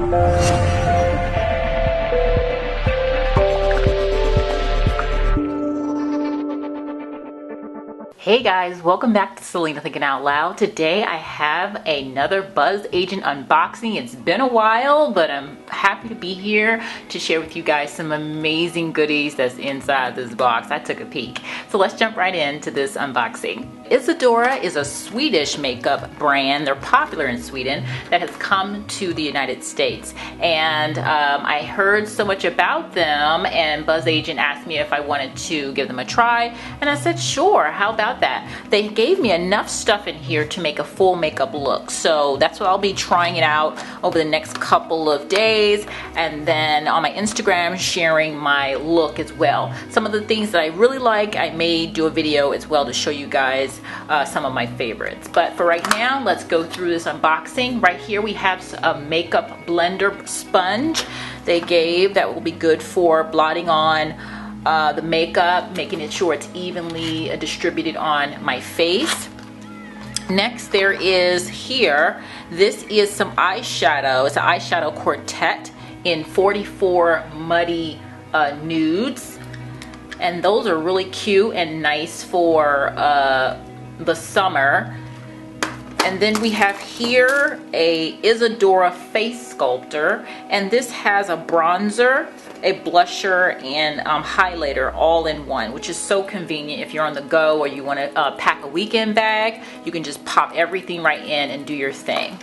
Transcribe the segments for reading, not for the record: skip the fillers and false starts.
Hey guys, welcome back to Selena Thinking Out Loud. Today I have another BzzAgent unboxing. It's been a while, but I'm happy to be here to share with you guys some amazing goodies that's inside this box. I took a peek. So let's jump right into this unboxing. IsaDora is a Swedish makeup brand. They're popular in Sweden that has come to the United States. And I heard so much about them, and BzzAgent asked me if I wanted to give them a try. And I said, sure, how about that? They gave me enough stuff in here to make a full makeup look. So that's what I'll be trying it out over the next couple of days. And then on my Instagram, sharing my look as well. Some of the things that I really like, I may do a video as well to show you guys some of my favorites. But for right now, let's go through this unboxing. Right here we have a makeup blender sponge they gave that will be good for blotting on the makeup, making it sure it's evenly distributed on my face. Next there is here, this is some eyeshadow. It's an eyeshadow quartet in 44 muddy nudes, and those are really cute and nice for the summer. And then we have here a IsaDora face sculptor, and this has a bronzer, a blusher, and highlighter all in one, which is so convenient if you're on the go or you want to pack a weekend bag. You can just pop everything right in and do your thing.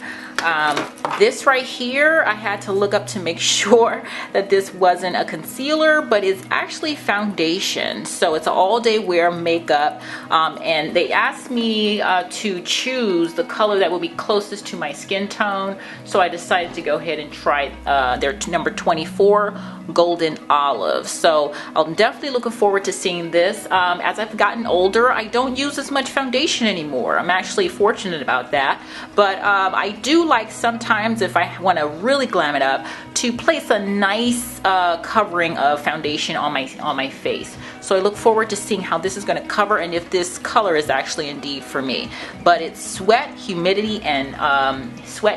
This right here, I had to look up to make sure that this wasn't a concealer, but it's actually foundation. So it's an all-day wear makeup, and they asked me to choose the color that will be closest to my skin tone. So I decided to go ahead and try their number 24 golden olive. So I'm definitely looking forward to seeing this. As I've gotten older, I don't use as much foundation anymore. I'm actually fortunate about that, but I do like sometimes, if I want to really glam it up, to place a nice covering of foundation on my face. So I look forward to seeing how this is going to cover and if this color is actually indeed for me. But it's sweat, humidity, and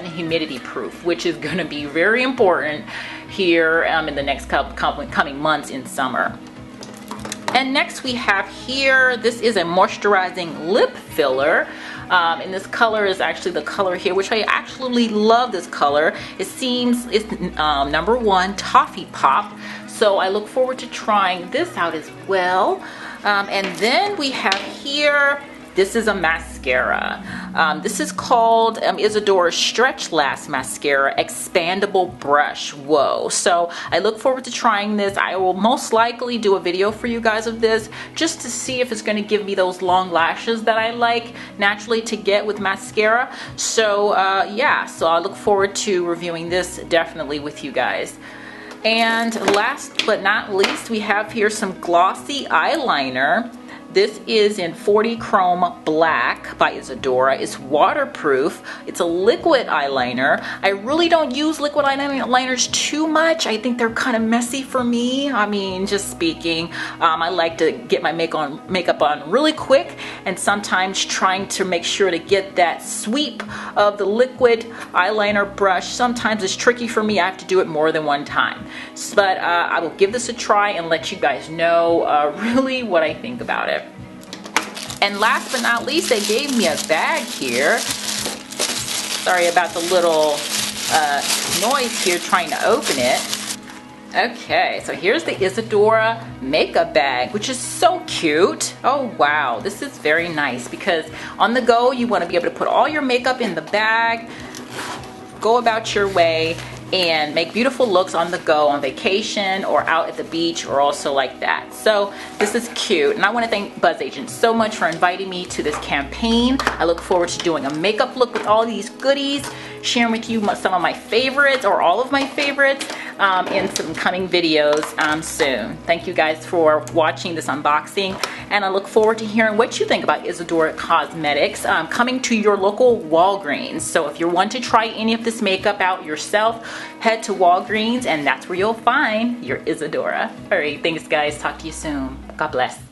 humidity proof, which is going to be very important here in the next coming months in summer. And next we have here, this is a moisturizing lip filler. And this color is actually the color here, which I actually love this color. It seems it's number 1 Toffee Pop. So I look forward to trying this out as well. And then we have here, this is a mascara. This is called IsaDora Stretch Last Mascara Expandable Brush. Whoa. So I look forward to trying this. I will most likely do a video for you guys of this just to see if it's going to give me those long lashes that I like naturally to get with mascara. So yeah, so I look forward to reviewing this definitely with you guys. And last but not least, we have here some glossy eyeliner. This is in 40 Chrome Black by IsaDora. It's waterproof. It's a liquid eyeliner. I really don't use liquid eyeliners too much. I think they're kind of messy for me. I mean, just speaking. I like to get my makeup on really quick, and sometimes trying to make sure to get that sweep of the liquid eyeliner brush. Sometimes it's tricky for me. I have to do it more than one time. But I will give this a try and let you guys know really what I think about it. And last but not least, they gave me a bag here. Sorry about the little noise here trying to open it. Okay, so here's the IsaDora makeup bag, which is so cute. Oh wow, this is very nice because on the go, you want to be able to put all your makeup in the bag, go about your way, and make beautiful looks on the go, on vacation or out at the beach, or also like that. So this is cute, and I want to thank BzzAgent so much for inviting me to this campaign. I look forward to doing a makeup look with all these goodies, sharing with you some of my favorites or all of my favorites in some coming videos soon. Thank you guys for watching this unboxing, and I look forward to hearing what you think about IsaDora Cosmetics coming to your local Walgreens. So if you want to try any of this makeup out yourself, head to Walgreens, and that's where you'll find your IsaDora. All right, thanks guys. Talk to you soon. God bless.